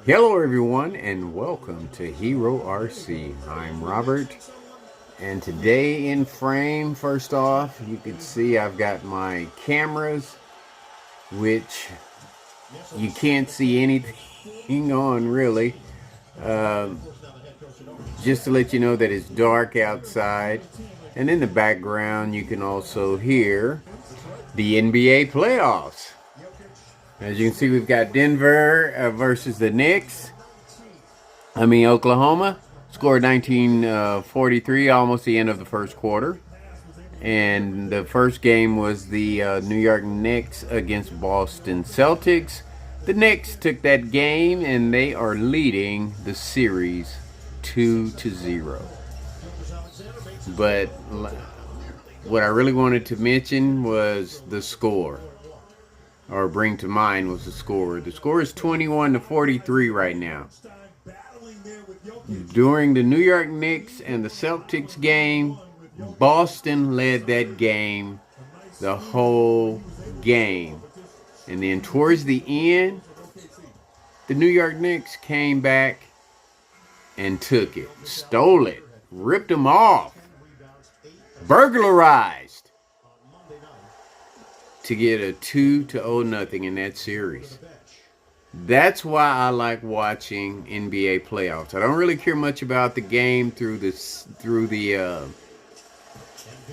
Hello everyone and welcome to HERORC. I'm Robert, and today in frame, first off, you can see I've got my cameras, which you can't see anything on really. Just to let you know that it's dark outside, and in the background you can also hear the NBA playoffs. As you can see, we've got Denver versus the Knicks. Oklahoma scored 1943, almost the end of the first quarter. And the first game was the New York Knicks against Boston Celtics. The Knicks took that game, and they are leading the series 2-0. But what I really wanted to mention was the score, or bring to mind was the score. The score is 21-43 right now. During the New York Knicks and the Celtics game, Boston led that game the whole game. And then towards the end, the New York Knicks came back and took it, stole it, ripped them off, burglarized, to get a 2-0 in that series. That's why I like watching NBA playoffs. I don't really care much about the game through the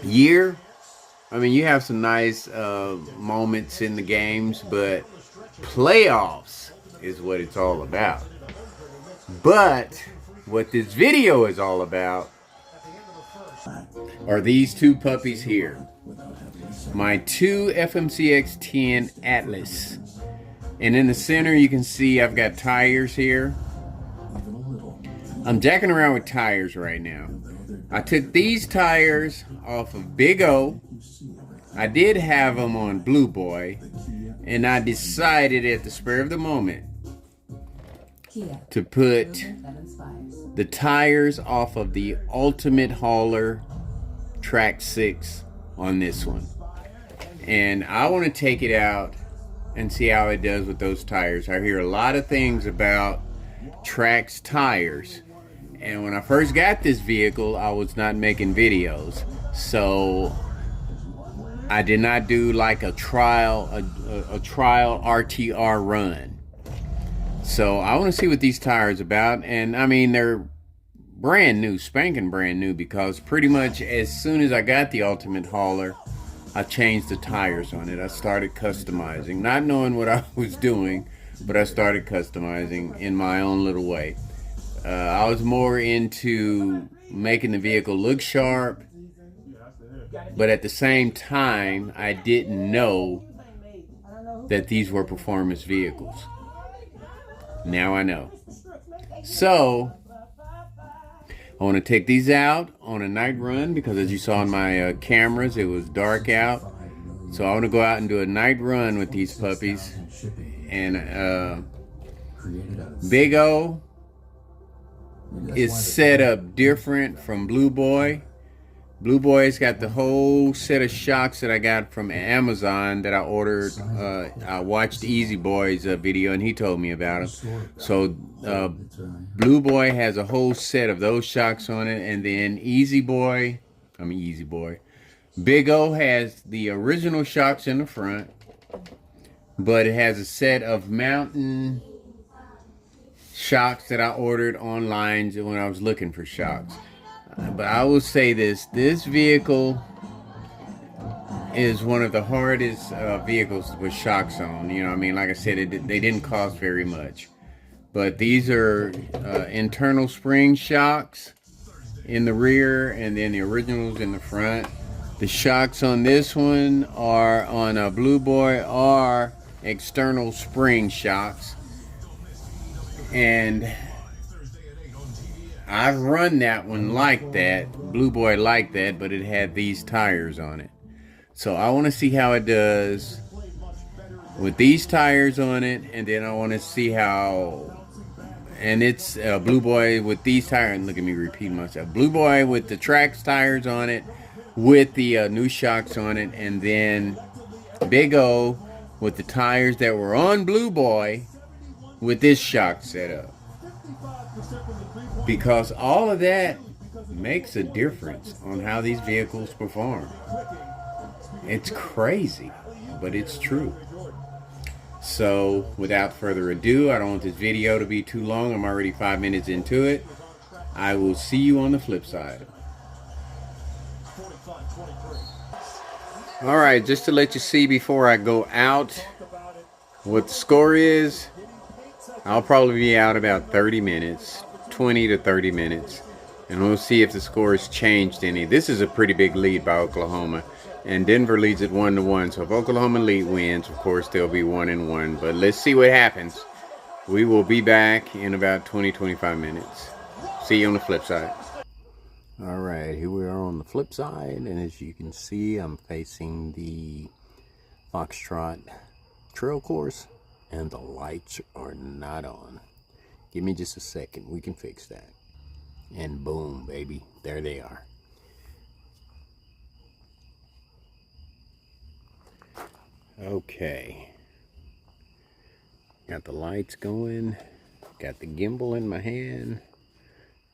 year. You have some nice moments in the games, but playoffs is what it's all about. But what this video is all about are these two puppies here. My two FMCX10 Atlaz. And in the center you can see I've got tires here. I'm jacking around with tires right now. I took these tires off of Big O. I did have them on Blue Boy, and I decided at the spur of the moment to put the tires off of the Ultimate Hauler Track 6 on this one. And I want to take it out and see how it does with those tires. I hear a lot of things about Trax tires. And when I first got this vehicle, I was not making videos. So I did not do like a trial RTR run. So I want to see what these tires about. And they're brand new, spanking brand new, because pretty much as soon as I got the Ultimate Hauler, I changed the tires on it. I started customizing, not knowing what I was doing, but I started customizing in my own little way. I was more into making the vehicle look sharp, but at the same time, I didn't know that these were performance vehicles. Now I know. So I want to take these out on a night run, because as you saw in my cameras, it was dark out. So I want to go out and do a night run with these puppies. And Big O is set up different from Blue Boy. Blue Boy's got the whole set of shocks that I got from Amazon that I ordered. I watched Easy Boy's video, and he told me about them. So Blue Boy has a whole set of those shocks on it, and then Big O has the original shocks in the front, but it has a set of mountain shocks that I ordered online when I was looking for shocks. But I will say this vehicle is one of the hardest vehicles with shocks on. Like I said, they didn't cost very much. But these are internal spring shocks in the rear, and then the originals in the front. The shocks on this one are on a Blue Boy are external spring shocks. And I've run that one like that, Blue Boy like that, but it had these tires on it. So I want to see how it does with these tires on it, and then I want to see how, and it's Blue Boy with these tires, and look at me repeating myself, Blue Boy with the Trax tires on it, with the new shocks on it, and then Big O with the tires that were on Blue Boy with this shock setup, because all of that makes a difference on how these vehicles perform. It's crazy, but it's true. So without further ado, I don't want this video to be too long. I'm already 5 minutes into it. I will see you on the flip side. All right, just to let you see before I go out what the score is. I'll probably be out about 30 minutes, 20 to 30 minutes, and we'll see if the score has changed any. This is a pretty big lead by Oklahoma, and Denver leads it 1-1. So if Oklahoma lead wins, of course they'll be 1-1. But let's see what happens. We will be back in about 20-25 minutes. See you on the flip side. All right, here we are on the flip side, and as you can see, I'm facing the Foxtrot trail course, and the lights are not on. Give me just a second, we can fix that. And boom, baby, there they are. Okay, got the lights going, got the gimbal in my hand,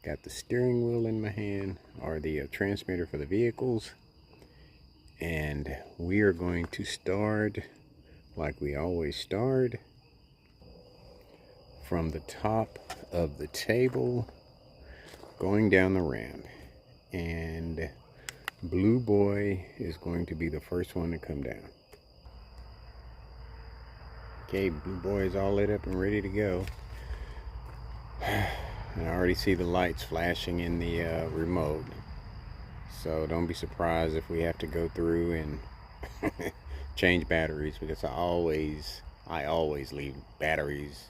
got the steering wheel in my hand, or the transmitter for the vehicles, and we are going to start like we always start, from the top of the table going down the ramp, and Blue Boy is going to be the first one to come down. Okay, Blue Boy is all lit up and ready to go. And I already see the lights flashing in the remote, so don't be surprised if we have to go through and change batteries, because I always leave batteries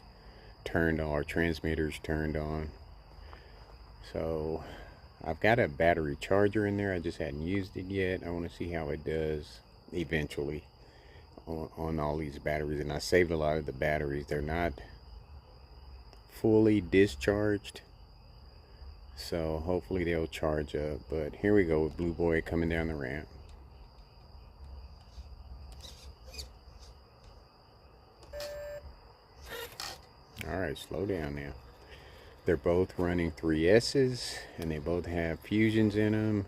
turned on or transmitters turned on. So I've got a battery charger in there, I just hadn't used it yet. I want to see how it does eventually on all these batteries, and I saved a lot of the batteries. They're not fully discharged, so hopefully they'll charge up. But here we go with Blue Boy coming down the ramp. Alright, slow down now. They're both running 3S's, and they both have fusions in them.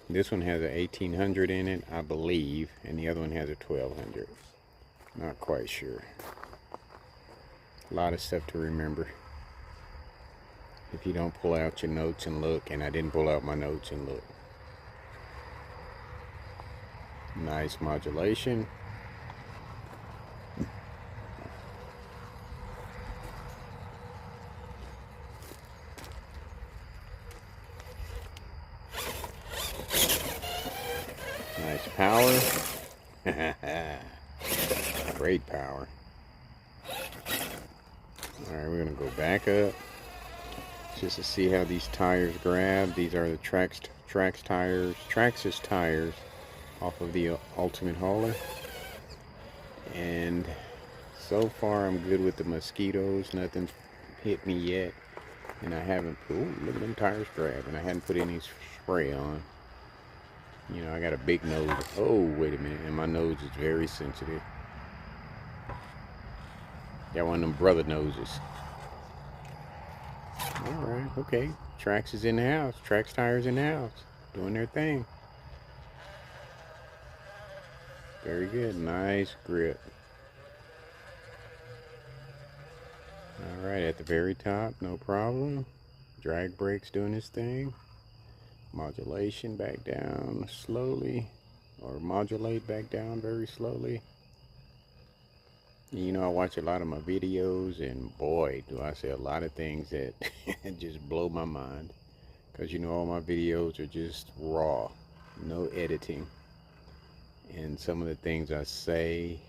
This one has a 1800 in it, I believe, and the other one has a 1200. Not quite sure. A lot of stuff to remember if you don't pull out your notes and look, and I didn't pull out my notes and look. Nice modulation. Nice power. Great power. Alright, we're going to go back up just to see how these tires grab. These are the Traxxas tires off of the Ultimate Hauler. And so far I'm good with the mosquitoes. Nothing's hit me yet. And I haven't, ooh, look at them tires grab. And I hadn't put any spray on. You know, I got a big nose. Oh, wait a minute. And my nose is very sensitive. Got one of them brother noses. Alright, okay. Trax is in the house. Trax tires in the house. Doing their thing. Very good. Nice grip. Alright, at the very top, no problem. Drag brakes doing his thing. Modulation back down slowly. Or modulate back down very slowly. You know, I watch a lot of my videos, and boy, do I say a lot of things that just blow my mind. Because, you know, all my videos are just raw. No editing. And some of the things I say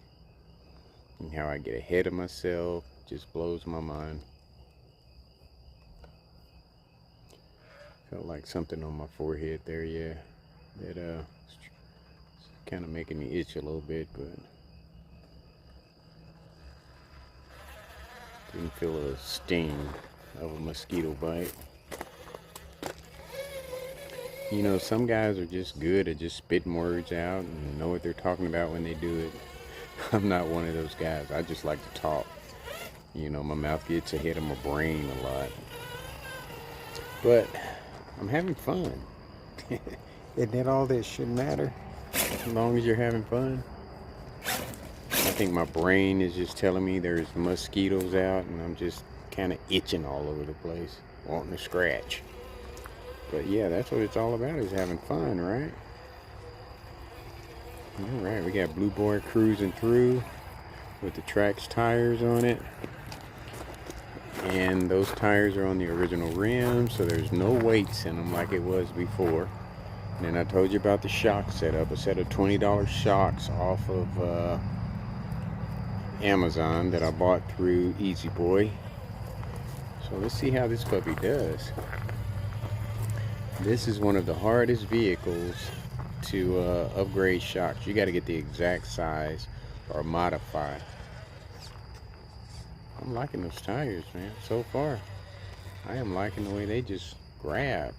and how I get ahead of myself just blows my mind. Felt like something on my forehead there, yeah. That kind of making me itch a little bit, but didn't feel a sting of a mosquito bite. You know, some guys are just good at just spitting words out and know what they're talking about when they do it. I'm not one of those guys. I just like to talk. You know, my mouth gets ahead of my brain a lot. But I'm having fun. Isn't that all that should matter? As long as you're having fun. I think my brain is just telling me there's mosquitoes out, and I'm just kind of itching all over the place, wanting to scratch. But yeah, that's what it's all about, is having fun, right? Alright, we got Blue Boy cruising through with the Trax tires on it. And those tires are on the original rims, so there's no weights in them like it was before. And then I told you about the shock setup, a set of $20 shocks off of Amazon that I bought through Easy Boy. So let's see how this puppy does. This is one of the hardest vehicles to upgrade shocks. You got to get the exact size or modify. I'm liking those tires, man. So far, I am liking the way they just grab.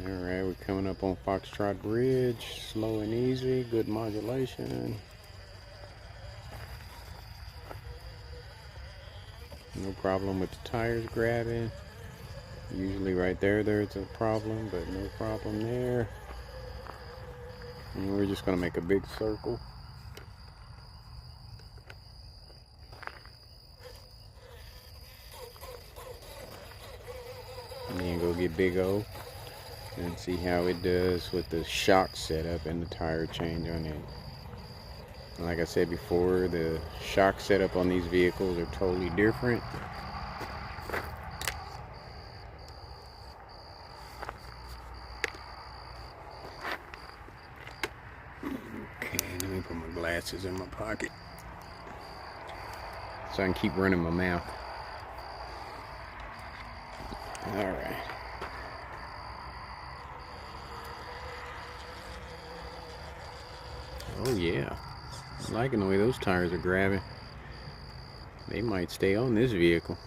Alright, we're coming up on Foxtrot Bridge. Slow and easy, good modulation. No problem with the tires grabbing. Usually right there's a problem, but no problem there. And we're just going to make a big circle. And then go get Big O and see how it does with the shock setup and the tire change on it. Like I said before, the shock setup on these vehicles are totally different. Okay, let me put my glasses in my pocket so I can keep running my mouth. Alright. Oh yeah. I'm liking the way those tires are grabbing. They might stay on this vehicle.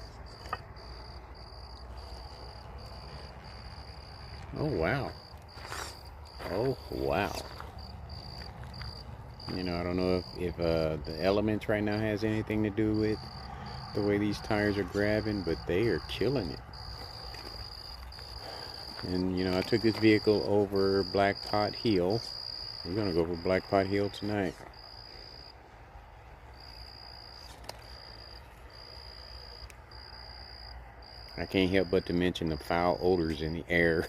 Oh wow. Oh wow. You know, I don't know if the elements right now has anything to do with the way these tires are grabbing, but they are killing it. And you know, I took this vehicle over Black Pot Hill. We're gonna go over Black Pot Hill tonight. I can't help but to mention the foul odors in the air.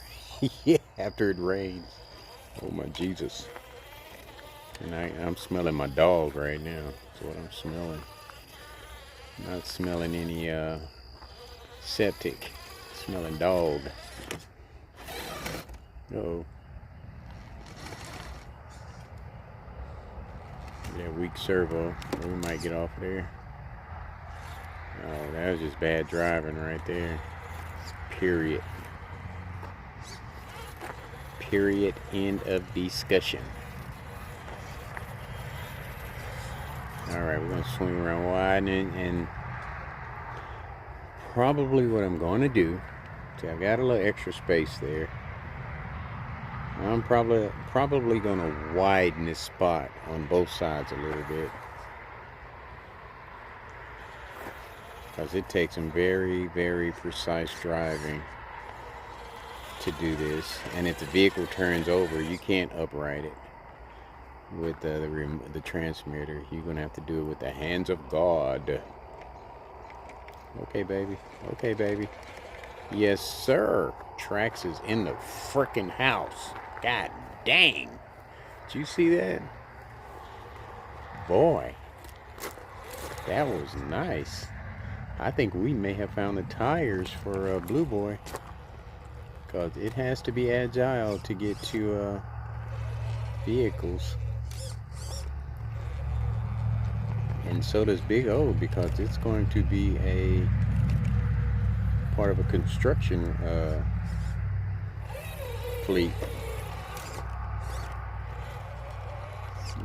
Yeah, after it rains. Oh my Jesus. And I'm smelling my dog right now. That's what I'm smelling. Not smelling any septic. Smelling dog. Uh-oh. Yeah, weak servo. We might get off there. Oh, that was just bad driving right there. Period. Period. End of discussion. Alright, we're going to swing around wide and probably what I'm going to do, see, I've got a little extra space there. I'm probably going to widen this spot on both sides a little bit. Because it takes some very, very precise driving to do this. And if the vehicle turns over, you can't upright it with the transmitter. You're going to have to do it with the hands of God. Okay, baby. Okay, baby. Yes, sir. Trax is in the frickin' house. God dang. Did you see that? Boy. That was nice. I think we may have found the tires for Blue Boy. Because it has to be agile to get to vehicles. And so does Big O, because it's going to be a part of a construction fleet.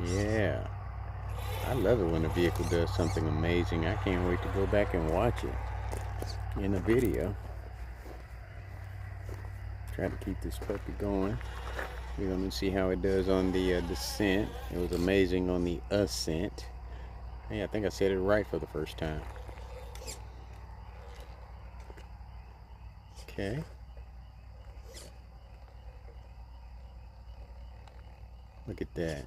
Yeah. I love it when a vehicle does something amazing. I can't wait to go back and watch it in a video. Try to keep this puppy going. We're going to see how it does on the descent. It was amazing on the ascent. Hey, I think I said it right for the first time. Okay. Look at that.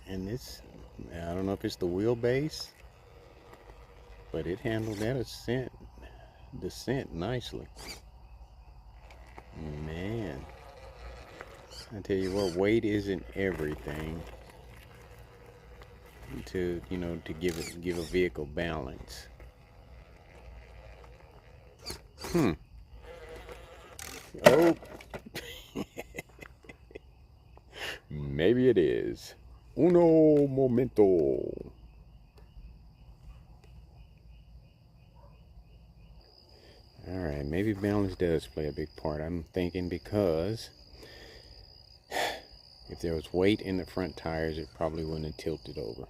And this, I don't know if it's the wheelbase, but it handled that descent nicely. Man, I tell you what, weight isn't everything to, you know, to give a vehicle balance. Oh, maybe it is. Uno momento. Alright, maybe balance does play a big part. I'm thinking because if there was weight in the front tires, it probably wouldn't have tilted over.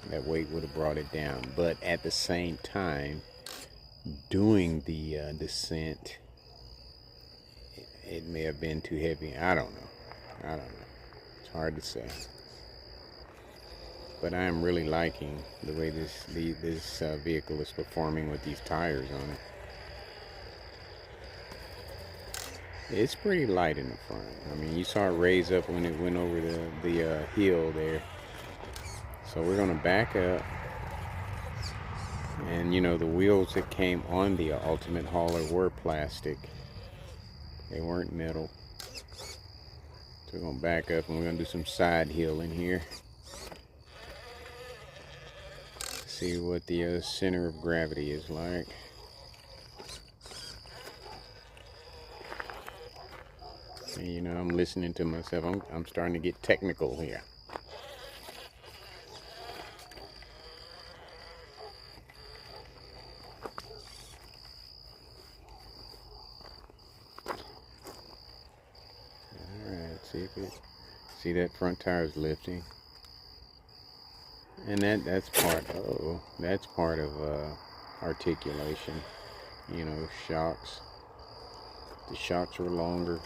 That weight would have brought it down. But at the same time, doing the descent, it may have been too heavy. I don't know. It's hard to say. But I am really liking the way this vehicle is performing with these tires on it. It's pretty light in the front. I mean, you saw it raise up when it went over the hill there. So we're going to back up. And you know, the wheels that came on the Ultimate Hauler were plastic. They weren't metal. So we're going to back up and we're going to do some side hilling here. See what the center of gravity is like. And, you know, I'm listening to myself. I'm starting to get technical here. Alright, see that front tire is lifting. And that's part of articulation. You know, shocks. The shocks were longer.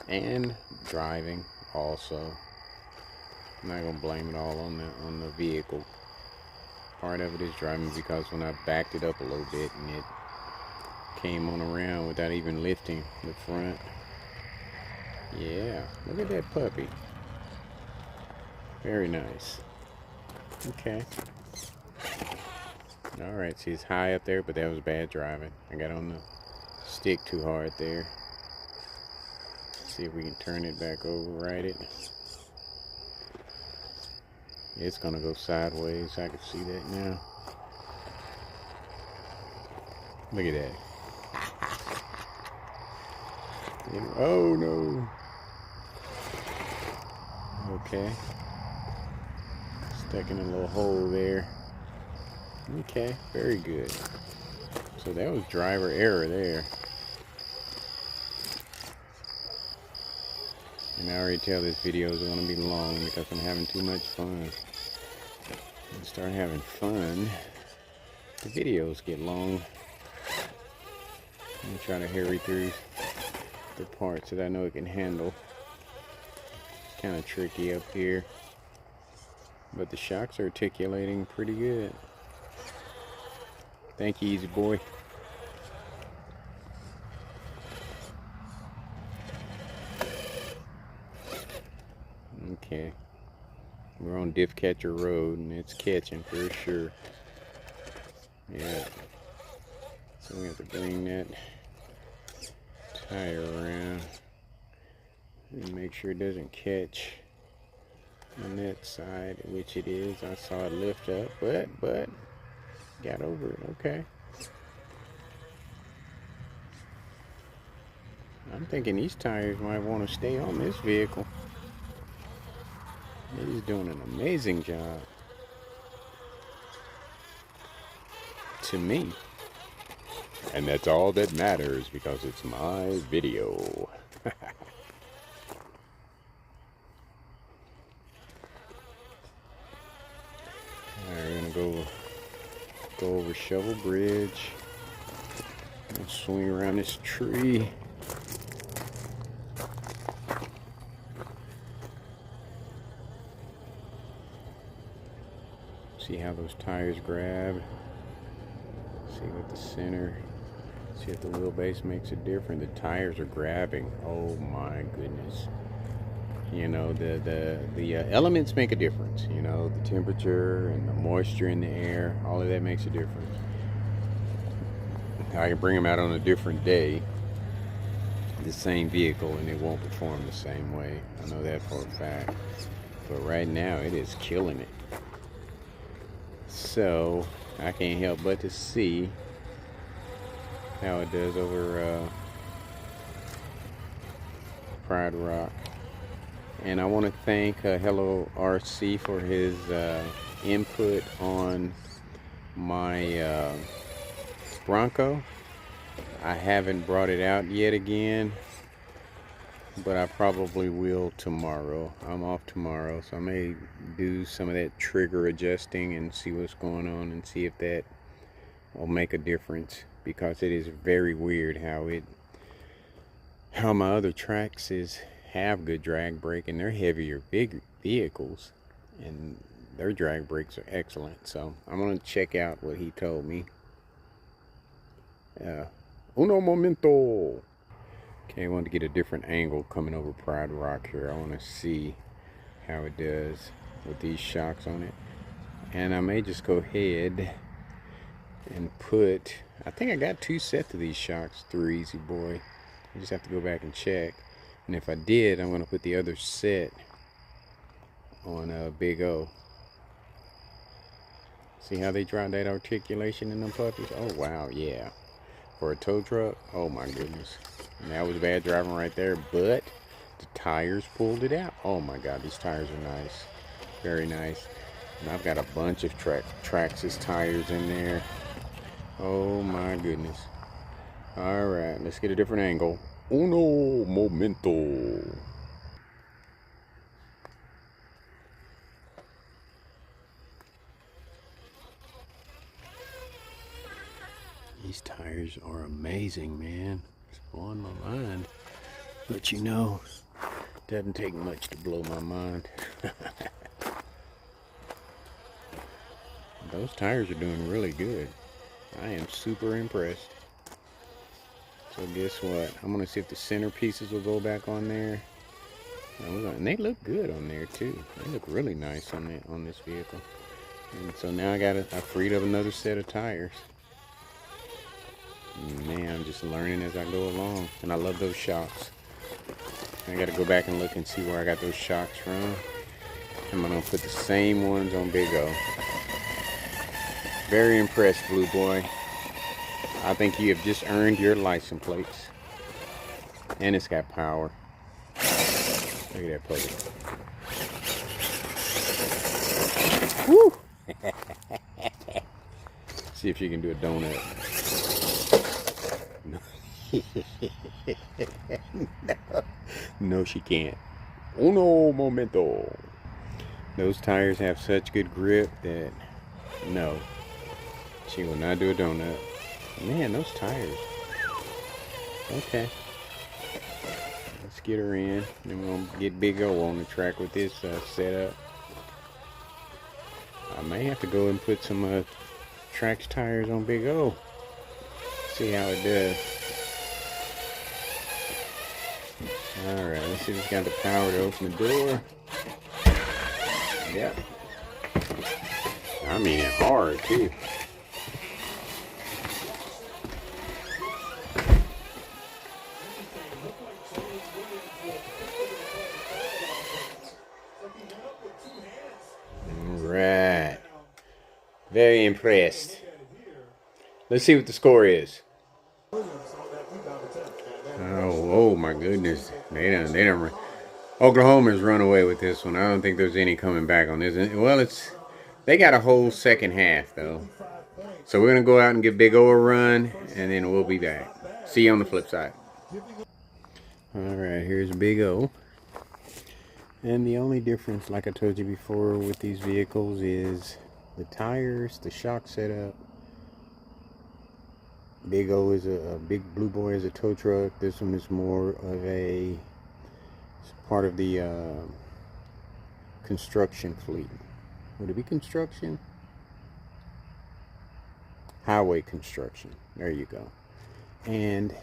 And driving also. I'm not gonna blame it all on the vehicle. Part of it is driving, because when I backed it up a little bit and it came on around without even lifting the front. Yeah, look at that puppy. Very nice. Okay. Alright, see, it's high up there, but that was bad driving. I got on the stick too hard there. See if we can turn it back over, right it. It's gonna go sideways. I can see that now. Look at that. Oh no. Okay. Stuck in a little hole there. Okay, very good. So that was driver error there. And I already tell this video is going to be long because I'm having too much fun. When I start having fun, the videos get long. I'm trying to hurry through the parts that I know it can handle. It's kind of tricky up here. But the shocks are articulating pretty good. Thank you, easy boy. Okay, we're on Diff Catcher Road and it's catching for sure. Yeah, so we have to bring that tire around and make sure it doesn't catch on that side, which it is. I saw it lift up, but got over it. Okay. I'm thinking these tires might want to stay on this vehicle. He's doing an amazing job. To me. And that's all that matters because it's my video. Alright, we're gonna go over Shovel Bridge. Let's swing around this tree. See how those tires grab. See with the center. See if the wheelbase makes it different. The tires are grabbing. Oh my goodness. You know, the elements make a difference. You know, the temperature and the moisture in the air, all of that makes a difference. I can bring them out on a different day, the same vehicle, and it won't perform the same way. I know that for a fact. But right now, it is killing it. So, I can't help but to see how it does over Pride Rock. And I want to thank HERORC for his input on my Bronco. I haven't brought it out yet again, but I probably will tomorrow. I'm off tomorrow, so I may do some of that trigger adjusting and see what's going on and see if that will make a difference, because it is very weird how my other tracks have good drag brake, and they're heavier, big vehicles, and their drag brakes are excellent. So I'm going to check out what he told me. Uno momento. Okay, I want to get a different angle coming over Pride Rock here. I want to see how it does with these shocks on it. And I may just go ahead and put, I think I got 2 sets of these shocks through Easy Boy. I just have to go back and check. And if I did, I'm going to put the other set on Big O. See how they drive that articulation in them puppies? Oh, wow, yeah. For a tow truck, oh my goodness. And that was bad driving right there, but the tires pulled it out. Oh my God, these tires are nice. Very nice. And I've got a bunch of Traxxas tires in there. Oh my goodness. All right, let's get a different angle. Uno momento. These tires are amazing, man. It's blowing my mind. But you know, it doesn't take much to blow my mind. Those tires are doing really good. I am super impressed. So guess what? I'm gonna see if the center pieces will go back on there. And they look good on there too. They look really nice on this vehicle. And so now I freed up another set of tires. Man, I'm just learning as I go along. And I love those shocks. I gotta go back and look and see where I got those shocks from. I'm gonna put the same ones on Big O. Very impressed, Blue Boy. I think you have just earned your license plates. And it's got power. Look at that puppy. Woo! See if she can do a donut. No, she can't. Uno momento. Those tires have such good grip that no, she will not do a donut. Man, those tires. Okay. Let's get her in. Then we're going to get Big O on the track with this setup. I may have to go and put some Trax tires on Big O. See how it does. Alright, let's see if it's got the power to open the door. Yep. I mean it hard too. Alright. Very impressed. Let's see what the score is. Oh my goodness. They done Oklahoma's run away with this one. I don't think there's any coming back on this. Well, they got a whole second half though. So we're gonna go out and give Big O a run, and then we'll be back. See you on the flip side. Alright, here's Big O. And the only difference, like I told you before, with these vehicles is the tires, the shock setup, Big O is a Big Blue Boy is a tow truck. This one is more of a, it's part of the construction fleet. Would it be construction? Highway construction. There you go. And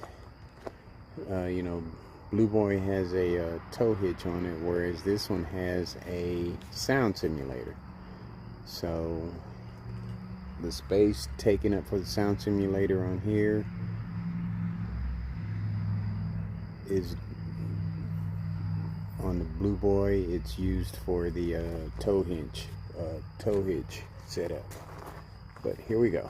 you know, Blue Boy has a tow hitch on it, whereas this one has a sound simulator. So the space taken up for the sound simulator on here is on the Blue Boy. It's used for the tow hitch setup. But here we go.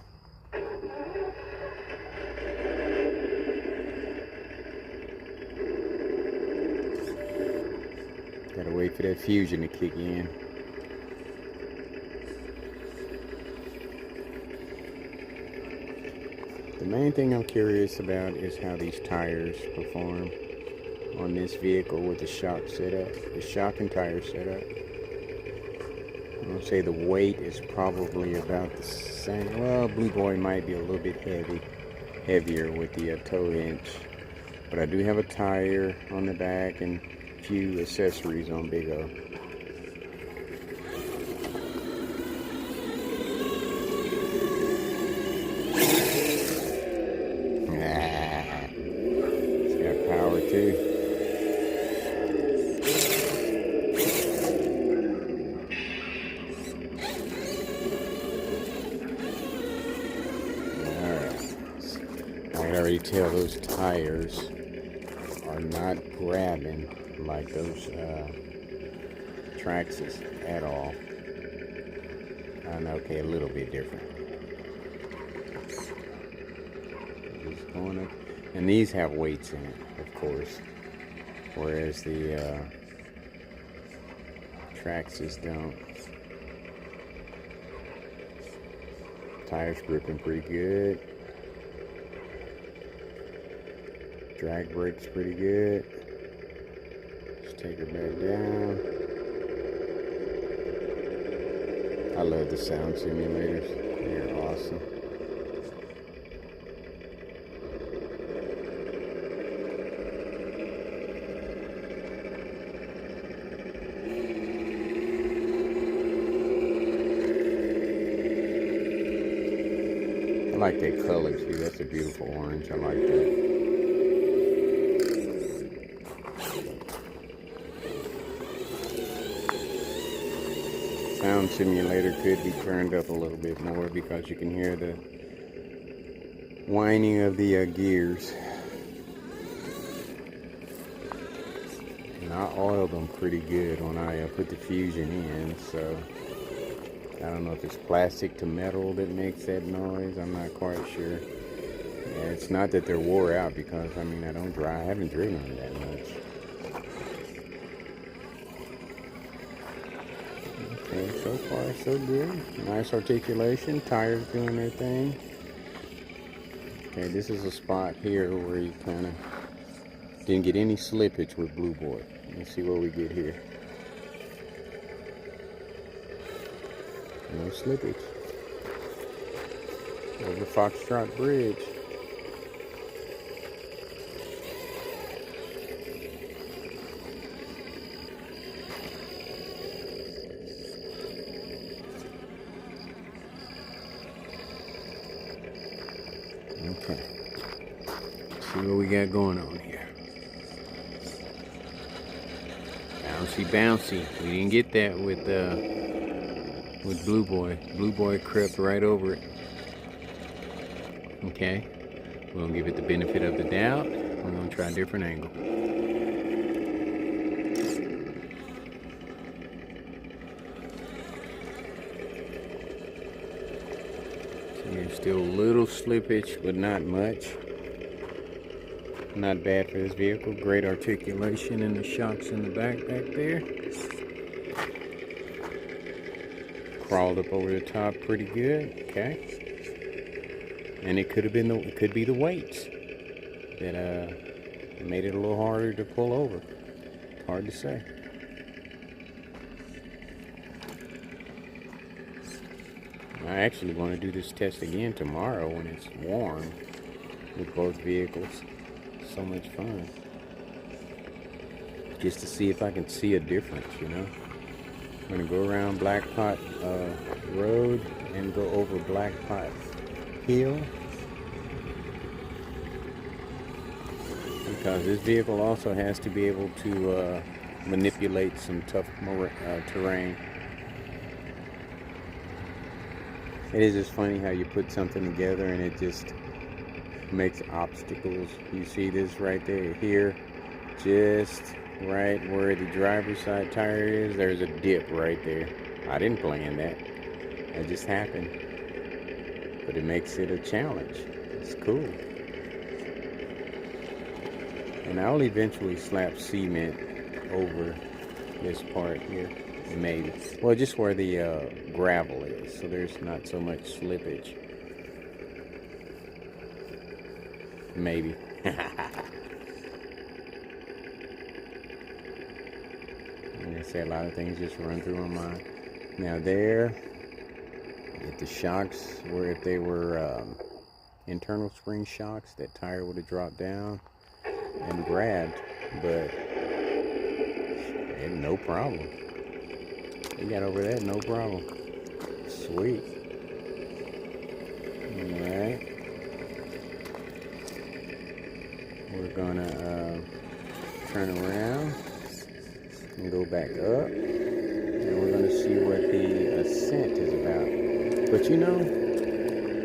Gotta wait for that fusion to kick in. The main thing I'm curious about is how these tires perform on this vehicle with the shock setup, the shock and tire setup. I'm gonna say the weight is probably about the same. Well, Blue Boy might be a little bit heavier with the tow hitch, but I do have a tire on the back and a few accessories on Big O. It's got power too. I can already tell those tires are not grabbing like those Traxxas at all. Okay, a little bit different. Just going up. And these have weights in it, of course, whereas the Traxxas don't. Tires gripping pretty good. Drag brake's pretty good. Just take her back down. I love the sound simulators. They're awesome. I like that color too. That's a beautiful orange. I like that. Sound simulator could be turned up a little bit more because you can hear the whining of the gears. And I oiled them pretty good when I put the fusion in, so I don't know if it's plastic to metal that makes that noise. I'm not quite sure. Yeah, it's not that they're wore out because I mean I haven't driven them that much. Okay, so far so good. Nice articulation, tires doing their thing. Okay, this is a spot here where you kind of didn't get any slippage with Blue Boy. Let's see what we get here. No slippage. Over Foxtrot Bridge. Okay. Let's see what we got going on here. Bouncy, bouncy. We didn't get that with Blue Boy. Blue Boy crept right over it. Okay. We'll give it the benefit of the doubt. We're going to try a different angle. So there's still a little slippage, but not much. Not bad for this vehicle. Great articulation in the shocks in the back there. Crawled up over the top pretty good. Okay. And it could be the weights that made it a little harder to pull over. Hard to say. I actually want to do this test again tomorrow when it's warm. with both vehicles. So much fun. Just to see if I can see a difference, you know. I'm gonna go around Black Pot Road and go over Black Pot Hill, because this vehicle also has to be able to manipulate some tough terrain. It is just funny how you put something together and it just makes obstacles. You see this right there, here, just right where the driver's side tire is, there's a dip right there. I didn't plan that. That just happened. But it makes it a challenge. It's cool. And I'll eventually slap cement over this part here. Maybe. Well, just where the gravel is, so there's not so much slippage. Maybe. Like I said, a lot of things just run through my mind. Now there, if the shocks were, if they were internal spring shocks, that tire would have dropped down and grabbed, but no problem. They got over that, no problem. Sweet. Alright. We're gonna turn around and go back up. And we're gonna see what the ascent is about. But you know,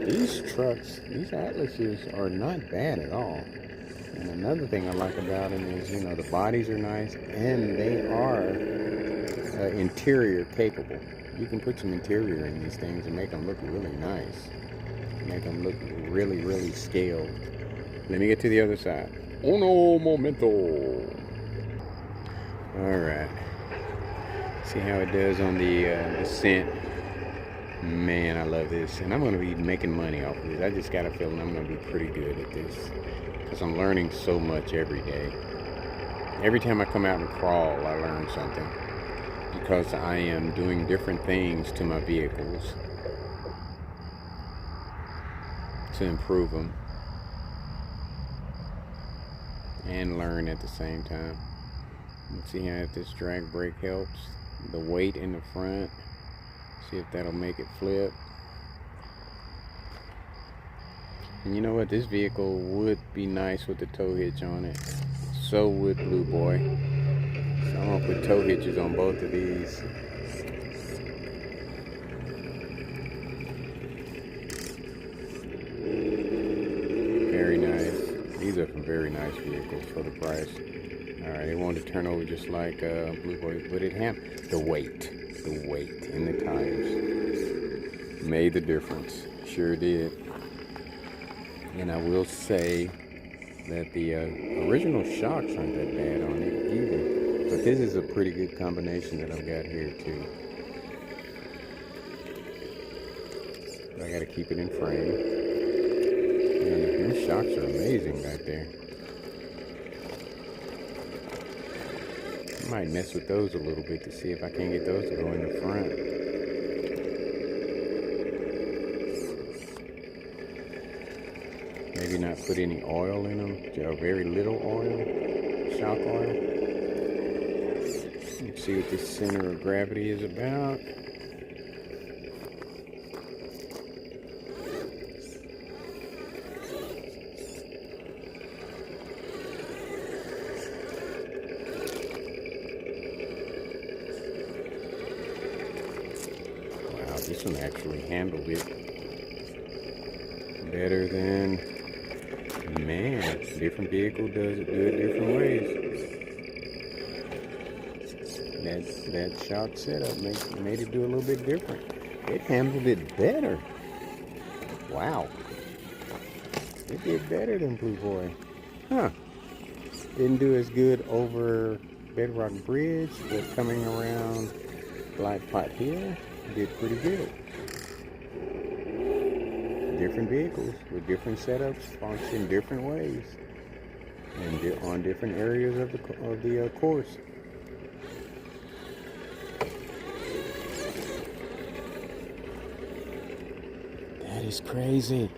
these trucks, these Atlases are not bad at all. And another thing I like about them is, you know, the bodies are nice and they are interior capable. You can put some interior in these things and make them look really nice. Make them look really, really scaled. Let me get to the other side. Uno momento. Alright. See how it does on the descent. Man, I love this. And I'm going to be making money off of this. I just got a feeling I'm going to be pretty good at this, because I'm learning so much every day. Every time I come out and crawl, I learn something, because I am doing different things to my vehicles to improve them and learn at the same time. Let's see how this drag brake helps. The weight in the front, see if that'll make it flip. And you know what, this vehicle would be nice with the tow hitch on it. So would Blue Boy. So I'm gonna put tow hitches on both of these. Very nice. These are some very nice vehicles for the price. Alright, it wanted to turn over just like Blue Boy, but it had the weight in the tires made the difference. Sure did. And I will say that the original shocks aren't that bad on it either. But this is a pretty good combination that I've got here too. But I gotta keep it in frame. And those shocks are amazing back there. I might mess with those a little bit to see if I can get those to go in the front. Maybe not put any oil in them, or very little oil, shock oil. Let's see what this center of gravity is about. Wow, this one actually handled it better than, man, different vehicle do it different ways. That shock setup made it do a little bit different. It handled it better. Wow. It did better than Blue Boy. Huh. Didn't do as good over Bedrock Bridge, but coming around Black Pot Hill, did pretty good. Different vehicles with different setups function different ways and on different areas of the course. That is crazy.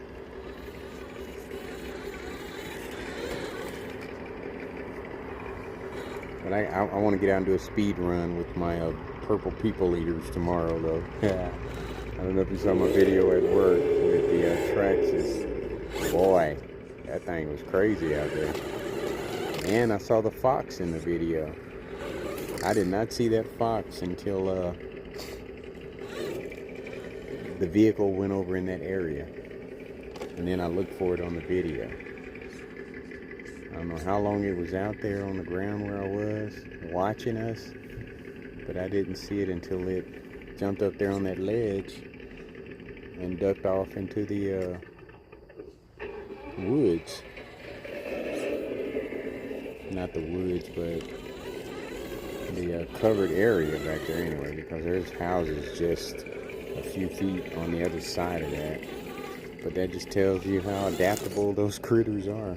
But I want to get out and do a speed run with my purple people eaters tomorrow, though. Yeah. I don't know if you saw my video at work with the Traxxas. Boy, that thing was crazy out there. And I saw the fox in the video. I did not see that fox until the vehicle went over in that area. And then I looked for it on the video. I don't know how long it was out there on the ground where I was watching us, but I didn't see it until it jumped up there on that ledge and ducked off into the woods. Not the woods, but the covered area back there anyway, because there's houses just a few feet on the other side of that. But that just tells you how adaptable those critters are.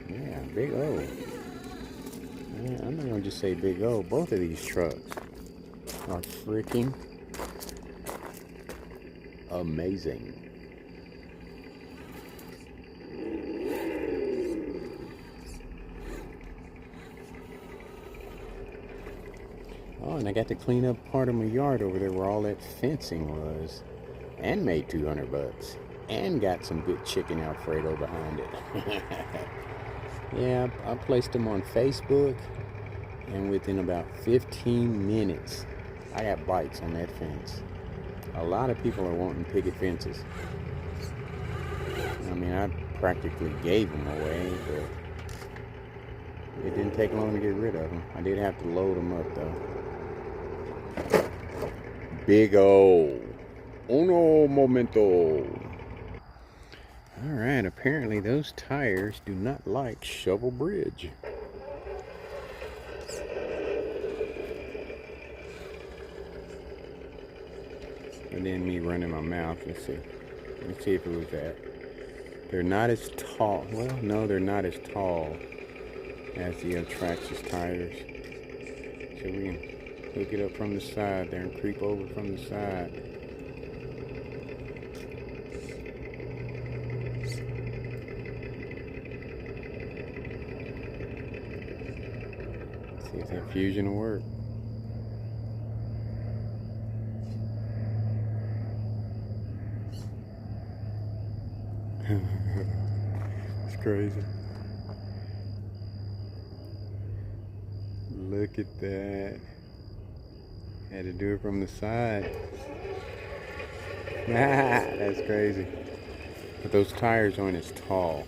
Yeah, big O. Yeah, I'm not gonna just say big O. Both of these trucks are freaking amazing. Oh, and I got to clean up part of my yard over there where all that fencing was, and made 200 bucks, and got some good chicken Alfredo behind it. Yeah, I placed them on Facebook, and within about 15 minutes, I got bites on that fence. A lot of people are wanting picket fences. I mean, I practically gave them away, but it didn't take long to get rid of them. I did have to load them up, though. Big O. Uno momento. Alright, apparently those tires do not like Shovel Bridge. And then me running my mouth. Let's see if it was that. They're not as tall. Well, no, they're not as tall as the Traxxas tires. So we can hook it up from the side there and creep over from the side. See if that fusion will work. It's crazy. Look at that. Had to do it from the side. That's crazy. But those tires aren't as tall.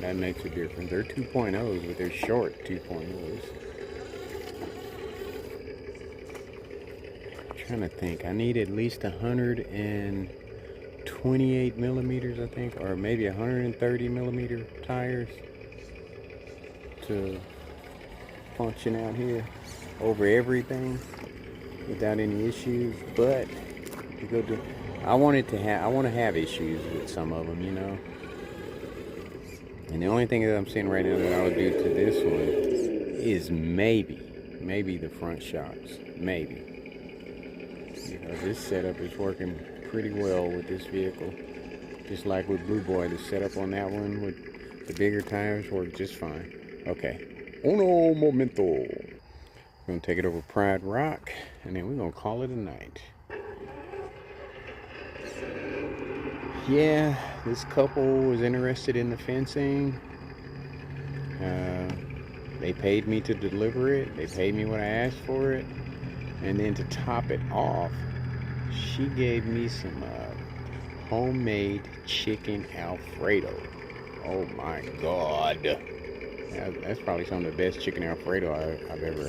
That makes a difference. They're 2.0s, but they're short 2.0s. I'm trying to think. I need at least 128 millimeters, I think, or maybe 130 millimeter tires to function out here over everything without any issues. But to go to, I want to have issues with some of them, you know. And the only thing that I'm seeing right now that I would do to this one is maybe the front shocks, maybe, because this setup is working pretty well with this vehicle. Just like with Blue Boy, the setup on that one with the bigger tires worked just fine. Okay, uno momento. We're gonna take it over Pride Rock, and then we're gonna call it a night. Yeah, this couple was interested in the fencing. They paid me to deliver it. They paid me what I asked for it. And then to top it off, she gave me some homemade chicken Alfredo. Oh my God. That's probably some of the best chicken Alfredo I've ever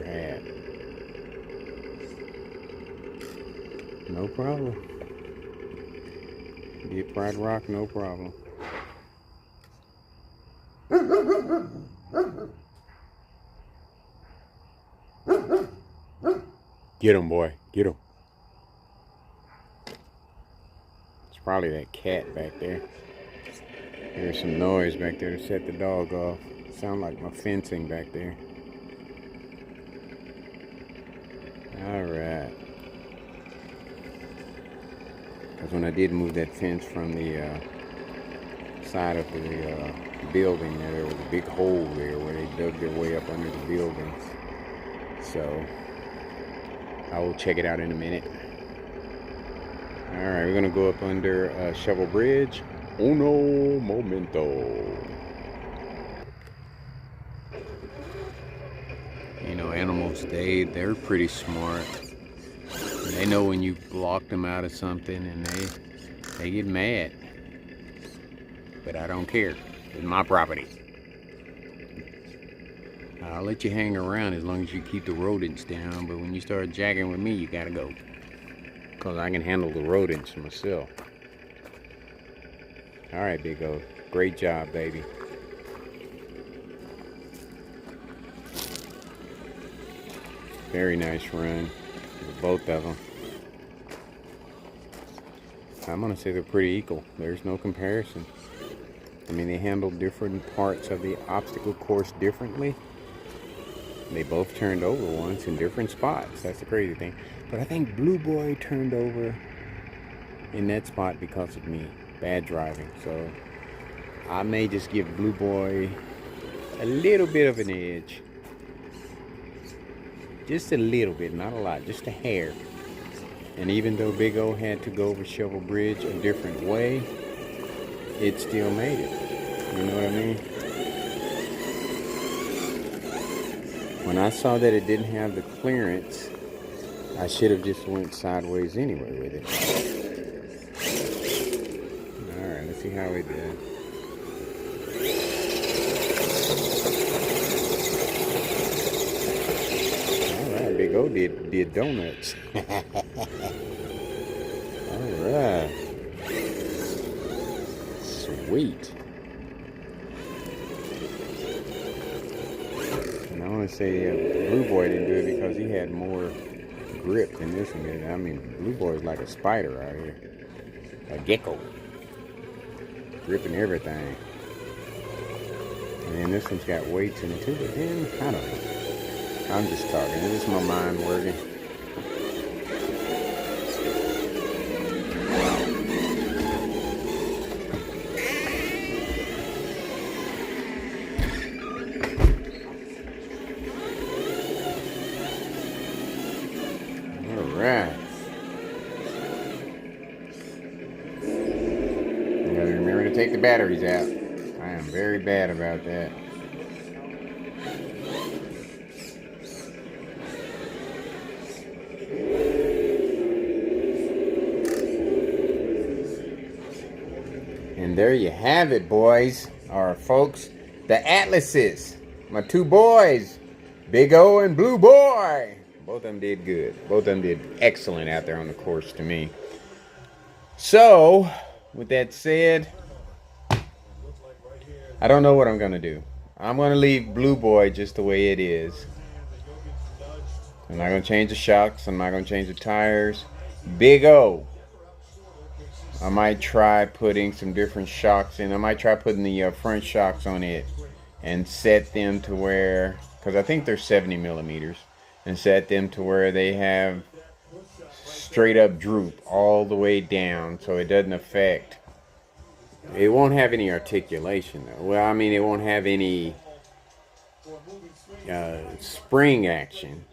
had. No problem. Get Pride Rock, no problem. Get him, boy. Get him. It's probably that cat back there. There's some noise back there to set the dog off. Sound like my fencing back there. Alright. Because when I did move that fence from the side of the building, there was a big hole there where they dug their way up under the building. So I will check it out in a minute. Alright, we're going to go up under Shovel Bridge. Uno momento. You know, animals, they're pretty smart. They know when you blocked them out of something, and they get mad. But I don't care. It's my property. I'll let you hang around as long as you keep the rodents down, but when you start jacking with me, you gotta go. Because I can handle the rodents myself. Alright, Big O. Great job, baby. Very nice run with both of them. I'm going to say they're pretty equal. There's no comparison. I mean, they handle different parts of the obstacle course differently. They both turned over once in different spots. That's the crazy thing. But I think Blue Boy turned over in that spot because of me. Bad driving. So I may just give Blue Boy a little bit of an edge. Just a little bit, not a lot, just a hair. And even though Big O had to go over Shovel Bridge a different way, it still made it. You know what I mean? When I saw that it didn't have the clearance, I should have just went sideways anyway with it. Alright, let's see how we did. Big O did donuts. Alright. Sweet. And I want to say Blue Boy didn't do it because he had more grip than this one did. I mean, Blue Boy is like a spider out here. A gecko. Gripping everything. And then this one's got weights in it too, but then, I don't know. I'm just talking. This is my mind working. All right. You gotta remember to take the batteries out. I am very bad about that. And there you have it, boys, or folks, the Atlazes, my two boys, Big O and Blue Boy. Both of them did good. Both of them did excellent out there on the course to me. So, with that said, I don't know what I'm going to do. I'm going to leave Blue Boy just the way it is. I'm not going to change the shocks. I'm not going to change the tires. Big O, I might try putting some different shocks in. I might try putting the front shocks on it and set them to where, because I think they're 70 millimeters, and set them to where they have straight up droop all the way down so it doesn't affect. It won't have any articulation though. Well, I mean, it won't have any spring action.